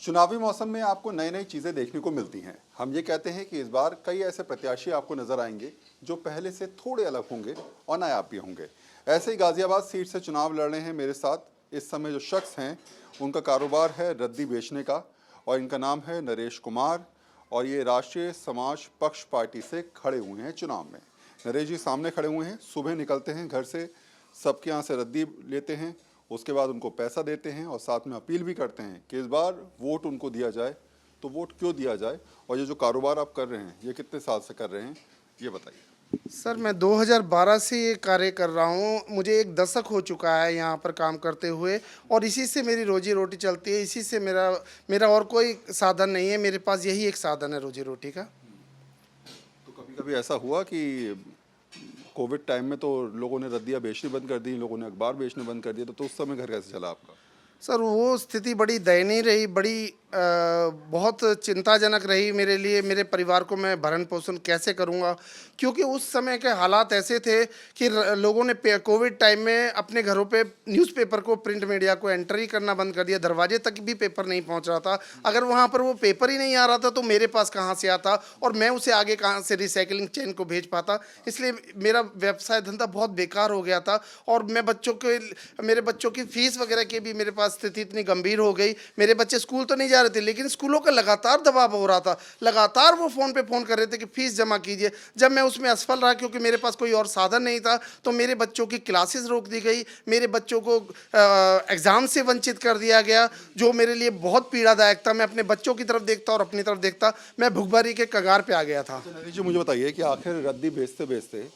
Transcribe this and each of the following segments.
चुनावी मौसम में आपको नई नई चीज़ें देखने को मिलती हैं। हम ये कहते हैं कि इस बार कई ऐसे प्रत्याशी आपको नजर आएंगे जो पहले से थोड़े अलग होंगे और नायाब भी होंगे। ऐसे ही गाजियाबाद सीट से चुनाव लड़ रहे हैं मेरे साथ इस समय जो शख्स हैं, उनका कारोबार है रद्दी बेचने का और इनका नाम है नरेश कुमार और ये राष्ट्रीय समाज पक्ष पार्टी से खड़े हुए हैं चुनाव में। नरेश जी सामने खड़े हुए हैं, सुबह निकलते हैं घर से, सबके यहाँ से रद्दी लेते हैं, उसके बाद उनको पैसा देते हैं और साथ में अपील भी करते हैं कि इस बार वोट उनको दिया जाए। तो वोट क्यों दिया जाए और ये जो कारोबार आप कर रहे हैं ये कितने साल से कर रहे हैं, ये बताइए। सर मैं 2012 से ये कार्य कर रहा हूँ। मुझे एक दशक हो चुका है यहाँ पर काम करते हुए और इसी से मेरी रोजी रोटी चलती है। इसी से मेरा मेरा और कोई साधन नहीं है, मेरे पास यही एक साधन है रोजी रोटी का। तो कभी कभी ऐसा हुआ कि कोविड टाइम में तो लोगों ने रद्दियाँ बेचनी बंद कर दी, लोगों ने अखबार बेचने बंद कर दिया, तो उस समय घर कैसे चला आपका? सर वो स्थिति बड़ी दयनीय रही, बड़ी बहुत चिंताजनक रही मेरे लिए। मेरे परिवार को मैं भरण पोषण कैसे करूंगा, क्योंकि उस समय के हालात ऐसे थे कि लोगों ने कोविड टाइम में अपने घरों पे न्यूज़पेपर को, प्रिंट मीडिया को एंट्री करना बंद कर दिया। दरवाजे तक भी पेपर नहीं पहुंच रहा था। अगर वहां पर वो पेपर ही नहीं आ रहा था तो मेरे पास कहाँ से आता और मैं उसे आगे कहाँ से रिसाइकलिंग चेन को भेज पाता। इसलिए मेरा व्यवसाय धंधा बहुत बेकार हो गया था और मेरे बच्चों की फीस वगैरह की भी मेरे पास स्थिति इतनी गंभीर हो गई। मेरे बच्चे स्कूल तो नहीं जा रहे थे, लेकिन स्कूलों का लगातार दबाव हो रहा था। लगातार वो फ़ोन पे फ़ोन कर रहे थे कि फ़ीस जमा कीजिए। जब मैं उसमें असफल रहा, क्योंकि मेरे पास कोई और साधन नहीं था, तो मेरे बच्चों की क्लासेस रोक दी गई, मेरे बच्चों को एग्ज़ाम से वंचित कर दिया गया, जो मेरे लिए बहुत पीड़ादायक था। मैं अपने बच्चों की तरफ देखता और अपनी तरफ देखता, मैं भुखमरी के कगार पे आ गया था। नरेश जी मुझे बताइए कि आखिर रद्दी बेचते बेचते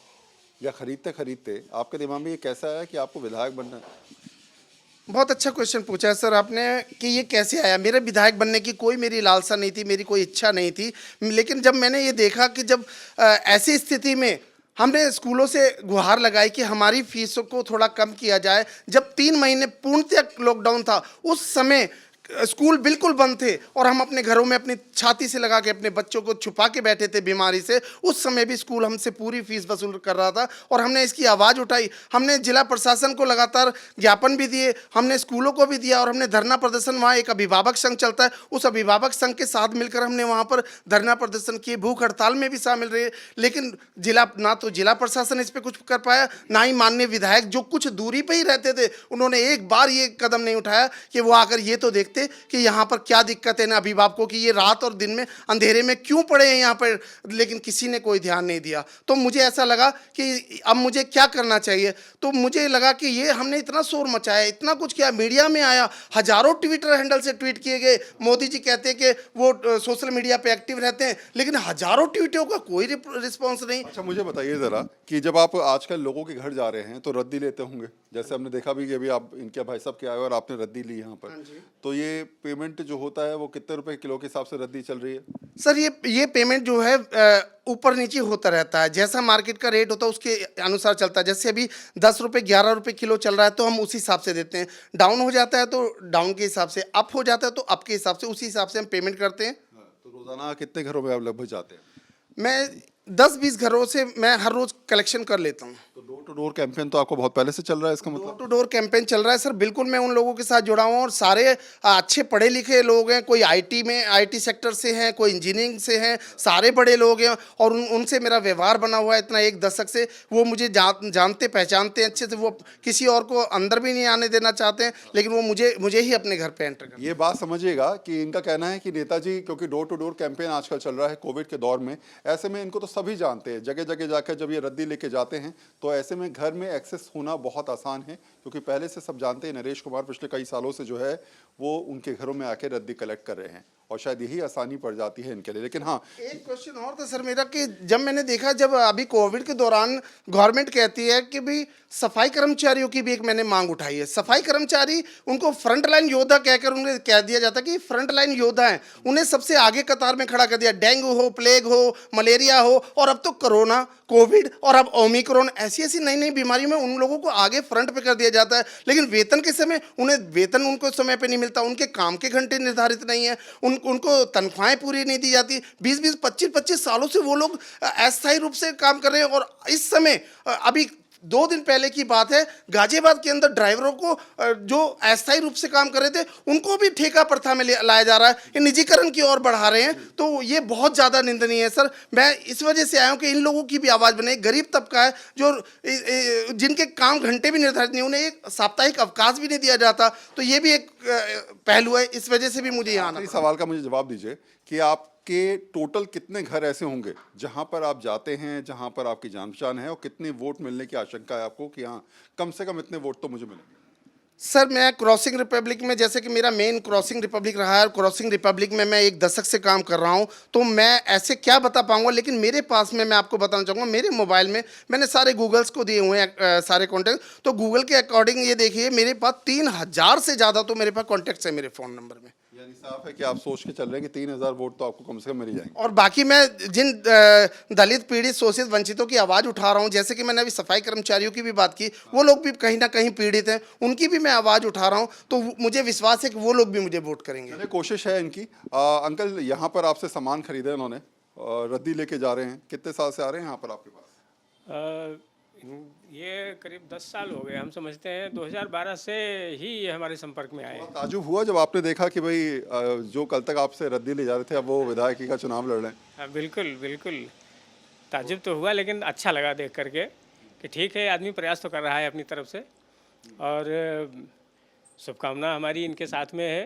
या खरीदते खरीदते आपके दिमाग में ये कैसा आया कि आपको विधायक बनना है? बहुत अच्छा क्वेश्चन पूछा है सर आपने कि ये कैसे आया। मेरे विधायक बनने की कोई मेरी लालसा नहीं थी, मेरी कोई इच्छा नहीं थी। लेकिन जब मैंने ये देखा कि जब ऐसी स्थिति में हमने स्कूलों से गुहार लगाई कि हमारी फीसों को थोड़ा कम किया जाए। जब 3 महीने पूर्णतः लॉकडाउन था, उस समय स्कूल बिल्कुल बंद थे और हम अपने घरों में अपनी छाती से लगा के अपने बच्चों को छुपा के बैठे थे बीमारी से। उस समय भी स्कूल हमसे पूरी फीस वसूल कर रहा था और हमने इसकी आवाज़ उठाई। हमने जिला प्रशासन को लगातार ज्ञापन भी दिए, हमने स्कूलों को भी दिया और हमने धरना प्रदर्शन, वहाँ एक अभिभावक संघ चलता है, उस अभिभावक संघ के साथ मिलकर हमने वहाँ पर धरना प्रदर्शन किए, भूख हड़ताल में भी शामिल रहे। लेकिन ना तो जिला प्रशासन इस पर कुछ कर पाया, ना ही माननीय विधायक जो कुछ दूरी पर ही रहते थे, उन्होंने एक बार ये कदम नहीं उठाया कि वो आकर ये तो देखते कि यहाँ पर क्या दिक्कत है ना अभिभावकों की, ये रात और दिन में अंधेरे में क्यों पड़े हैं यहाँ पर। लेकिन किसी ने कोई ध्यान नहीं दिया। तो मुझे ऐसा लगा कि अब मुझे क्या करना चाहिए। तो मुझे लगा कि ये हमने इतना शोर मचाया, इतना कुछ किया, मीडिया में आया, हजारों ट्विटर हैंडल से ट्वीट किए गए। मोदी जी कहते हैं कि वो सोशल मीडिया पे एक्टिव रहते हैं, लेकिन हजारों ट्वीटों का कोई रिस्पॉन्स नहीं। अच्छा मुझे बताइए ज़रा कि जब आप आजकल लोगों के घर जा रहे हैं तो रद्दी लेते होंगे, जैसे हमने देखा भी कि अभी आप इनके भाई साहब के आए और आपने रद्दी ली यहाँ पर, तो ये पेमेंट जो होता है वो कितने रुपए किलो के हिसाब से रद्दी चल रही है? सर ये पेमेंट जो है ऊपर नीचे होता रहता है, जैसा मार्केट का रेट होता है उसके अनुसार चलता है। जैसे अभी 10 रुपये 11 रुपये किलो चल रहा है तो हम उसी हिसाब से देते हैं। डाउन हो जाता है तो डाउन के हिसाब से, अप हो जाता है तो अप के हिसाब से, उसी हिसाब से हम पेमेंट करते हैं। तो रोज़ाना कितने घरों में आप लगभग जाते हैं? मैं 10-20 घरों से मैं हर रोज़ कलेक्शन कर लेता हूँ। तो डोर टू डोर कैंपेन तो आपको बहुत पहले से चल रहा है, इसका डोर मतलब? टू डोर कैंपेन चल रहा है सर। बिल्कुल मैं उन लोगों के साथ जुड़ा हुआ हूँ और सारे अच्छे पढ़े लिखे लोग हैं। कोई आईटी सेक्टर से हैं, कोई इंजीनियरिंग से हैं, सारे बड़े लोग हैं और उनसे मेरा व्यवहार बना हुआ है इतना एक दशक से। वो मुझे जानते पहचानते हैं अच्छे से। वो किसी और को अंदर भी नहीं आने देना चाहते हैं, लेकिन वो मुझे ही अपने घर पर एंटर कर। ये बात समझिएगा कि इनका कहना है कि नेताजी, क्योंकि डोर टू डोर कैंपेन आजकल चल रहा है कोविड के दौर में, ऐसे में इनको तो सभी जानते हैं। जगह जगह जाकर जब ये रद्दी लेके जाते हैं तो ऐसे में घर में एक्सेस होना बहुत आसान है, क्योंकि पहले से सब जानते हैं नरेश कुमार पिछले कई सालों से जो है वो उनके घरों में आके रद्दी कलेक्ट कर रहे हैं और शायद यही आसानी पड़ जाती है इनके लिए। लेकिन हाँ, एक क्वेश्चन और था सर मेरा कि जब मैंने देखा, जब अभी कोविड के दौरान गवर्नमेंट कहती है कि भाई सफाई कर्मचारियों की भी एक मैंने मांग उठाई है। सफाई कर्मचारी, उनको फ्रंट लाइन योद्धा कहकर उन्हें कह दिया जाता है कि फ्रंट लाइन योद्धा हैं, उन्हें सबसे आगे कतार में खड़ा कर दिया। डेंगू हो, प्लेग हो, मलेरिया हो और अब तो कोरोना, कोविड और अब ओमिक्रॉन, ऐसी ऐसी नई नई बीमारियों में उन लोगों को आगे फ्रंट पे कर दिया जाता है। लेकिन वेतन के समय वेतन उनको समय पे नहीं मिलता, उनके काम के घंटे निर्धारित नहीं है, उनको तनख्वाहें पूरी नहीं दी जाती। 20-20, 25-25 सालों से वो लोग अस्थायी रूप से काम कर रहे हैं और इस समय अभी 2 दिन पहले की बात है, गाजियाबाद के अंदर ड्राइवरों को जो अस्थायी रूप से काम कर रहे थे उनको भी ठेका प्रथा में लाया जा रहा है, ये निजीकरण की ओर बढ़ा रहे हैं। तो ये बहुत ज़्यादा निंदनीय है सर। मैं इस वजह से आया हूँ कि इन लोगों की भी आवाज़ बने। गरीब तबका है जो जिनके काम घंटे भी निर्धारित नहीं, उन्हें एक साप्ताहिक अवकाश भी नहीं दिया जाता। तो ये भी एक पहलू है, इस वजह से भी मुझे यहाँ आना। इस सवाल का मुझे जवाब दीजिए कि आपके टोटल कितने घर ऐसे होंगे जहां पर आप जाते हैं, जहां पर आपकी जान पहचान है, और कितने वोट मिलने की आशंका है आपको कि हाँ कम से कम इतने वोट तो मुझे मिलेंगे? सर मैं क्रॉसिंग रिपब्लिक में, जैसे कि मेरा मेन क्रॉसिंग रिपब्लिक रहा है, क्रॉसिंग रिपब्लिक में मैं 1 दशक से काम कर रहा हूं, तो मैं ऐसे क्या बता पाऊंगा। लेकिन मेरे पास में मैं आपको बताना चाहूँगा, मेरे मोबाइल में मैंने सारे गूगल्स को दिए हुए हैं सारे कॉन्टैक्ट। तो गूगल के अकॉर्डिंग ये देखिए मेरे पास 3000 से ज़्यादा तो मेरे पास कॉन्टैक्ट्स है मेरे फ़ोन नंबर में। यानी साफ है कि आप सोच के चल रहे हैं कि 3000 वोट तो आपको कम से कम मिल ही जाएंगे। और बाकी मैं जिन दलित, पीड़ित, शोषित, वंचितों की आवाज़ उठा रहा हूँ, जैसे कि मैंने अभी सफाई कर्मचारियों की भी बात की, वो लोग भी कहीं ना कहीं पीड़ित हैं, उनकी भी मैं आवाज़ उठा रहा हूँ। तो मुझे विश्वास है कि वो लोग भी मुझे वोट करेंगे। चलिए, कोशिश है इनकी। अंकल, यहाँ पर आपसे सामान खरीदे उन्होंने, रद्दी लेके जा रहे हैं, कितने साल से आ रहे हैं यहाँ पर आपके पास? ये करीब 10 साल हो गए। हम समझते हैं 2012 से ही ये हमारे संपर्क में आए। ताजुब हुआ जब आपने देखा कि भाई जो कल तक आपसे रद्दी ले जा रहे थे अब वो विधायकी का चुनाव लड़ रहे हैं? हाँ, बिल्कुल बिल्कुल ताज्जुब तो हुआ, लेकिन अच्छा लगा देख करके कि ठीक है, आदमी प्रयास तो कर रहा है अपनी तरफ से। और शुभकामना हमारी इनके साथ में है।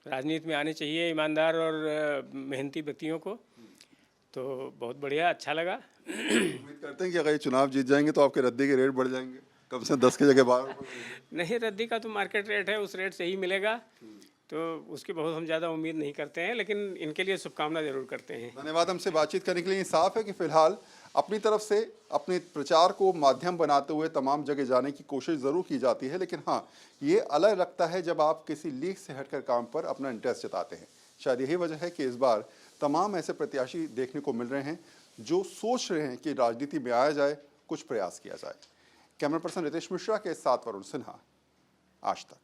राजनीति में आने चाहिए ईमानदार और मेहनती व्यक्तियों को। तो बहुत बढ़िया, अच्छा लगा। उम्मीद करते हैं कि अगर ये चुनाव जीत जाएंगे तो आपके रद्दी के रेट बढ़ जाएंगे, कम से 10 की जगह 12 नहीं, रद्दी का तो मार्केट रेट है, उस रेट से ही मिलेगा, तो उसकी बहुत हम ज़्यादा उम्मीद नहीं करते हैं, लेकिन इनके लिए शुभकामना जरूर करते हैं। धन्यवाद हमसे बातचीत करने के लिए। साफ है कि फिलहाल अपनी तरफ से अपने प्रचार को माध्यम बनाते हुए तमाम जगह जाने की कोशिश ज़रूर की जाती है, लेकिन हाँ, ये अलग लगता है जब आप किसी लीग से हटकर काम पर अपना इंटरेस्ट जताते हैं। शायद यही वजह है कि इस बार तमाम ऐसे प्रत्याशी देखने को मिल रहे हैं जो सोच रहे हैं कि राजनीति में आया जाए, कुछ प्रयास किया जाए। कैमरा पर्सन रितेश मिश्रा के साथ वरुण सिन्हा, आज तक।